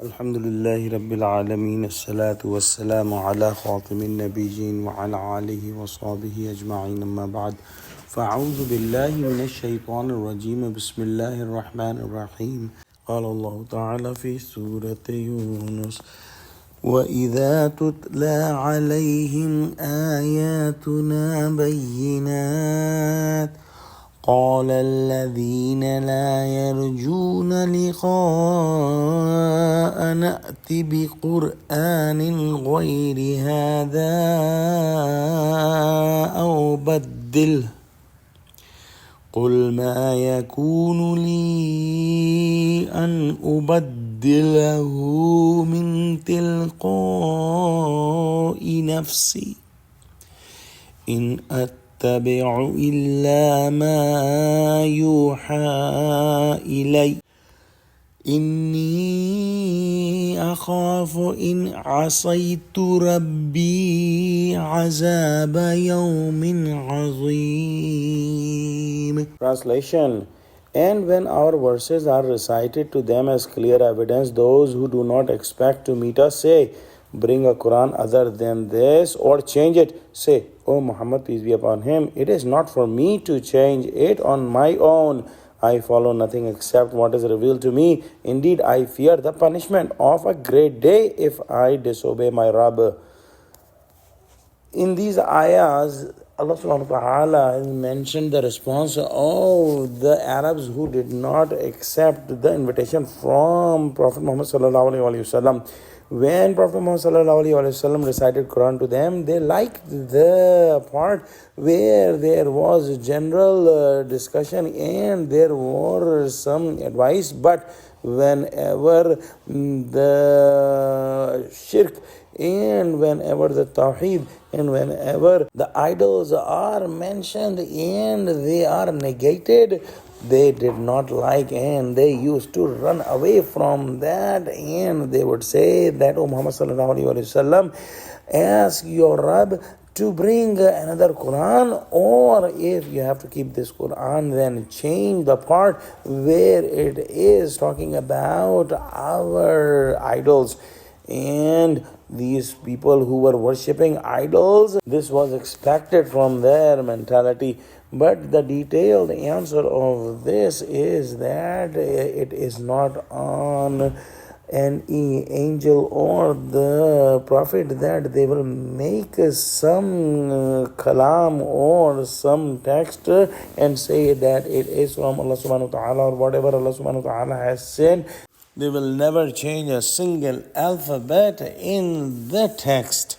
Alhamdulillahi Rabbil Alameen, as-salatu was-salamu ala khatimin nabiyyin wa ala alihi wa sahbihi ajma'in, amma ba'd. Fa'udhu billahi minash shaytanir rajeem, bismillahir rahmanir rahim. Qala Allah ta'ala fi Surah Yunus, وَإِذَا تُتْلَى عَلَيْهِمْ آيَاتُنَا بَيِّنَاتٍ قال الذين لا يرجون لقاء نأت بقرآن غير هذا أو بدله قل ما يكون لي أن أبدله من تلقاء نفسي إن أتبع إلا ما يوحى إلي إني أخاف إن عصيت ربي عذاب يوم عظيم. Translation. And when our verses are recited to them as clear evidence, those who do not expect to meet us say, bring a Quran other than this or change it. Say, O Muhammad, peace be upon him, it is not for me to change it on my own. I follow nothing except what is revealed to me. Indeed, I fear the punishment of a great day if I disobey my Rabb. In these ayahs, Allah subhanahu wa ta'ala has mentioned the response of the Arabs who did not accept the invitation from Prophet Muhammad sallallahu alaihi wasallam. When Prophet Muhammad sallallahu alaihi wasallam recited Quran to them, they liked the part where there was general discussion and there was some advice. But whenever the shirk and whenever the tawheed and whenever the idols are mentioned and they are negated, they did not like and they used to run away from that, and they would say that, O Muhammad sallallahu alaihi wasallam, ask your Rabb to bring another Quran, or if you have to keep this Quran, then change the part where it is talking about our idols. And these people who were worshipping idols, this was expected from their mentality. But the detailed answer of this is that it is not on an angel or the prophet that they will make some kalam or some text and say that it is from Allah subhanahu wa ta'ala or whatever Allah subhanahu wa ta'ala has said. They will never change a single alphabet in the text.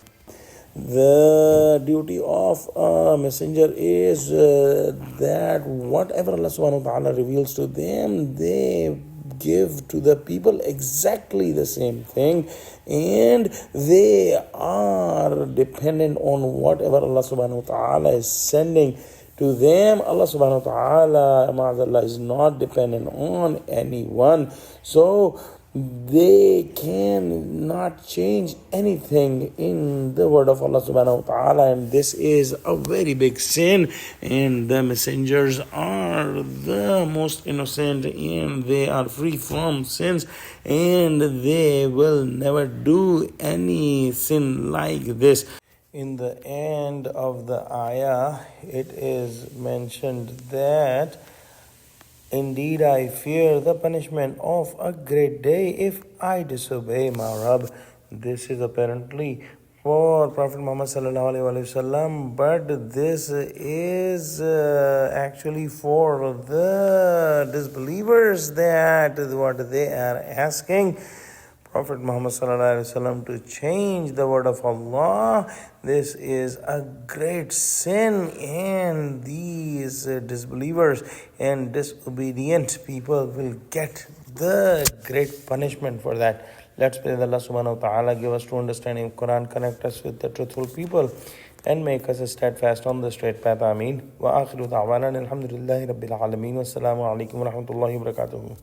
The duty of a messenger is that whatever Allah subhanahu wa ta'ala reveals to them, they give to the people exactly the same thing, and they are dependent on whatever Allah subhanahu wa ta'ala is sending to them. Allah subhanahu wa ta'ala is not dependent on anyone, so they cannot change anything in the word of Allah subhanahu wa ta'ala, and this is a very big sin. And the messengers are the most innocent and they are free from sins, and they will never do any sin like this. In the end of the ayah, it is mentioned that indeed, I fear the punishment of a great day if I disobey my Rabb. This is apparently for Prophet Muhammad sallallahu alaihi wasallam, but this is actually for the disbelievers, that what they are asking Prophet Muhammad sallallahu alaihi wasallam to change the word of Allah. This is a great sin, and these disbelievers and disobedient people will get the great punishment for that. Let's pray that Allah subhanahu wa ta'ala give us true understanding of Quran, connect us with the truthful people, and make us steadfast on the straight path. Ameen. Wa akhiru da'wana alhamdulillahi rabbil alameen. Wassalamu alaikum wa rahmatullahi wa barakatuhu.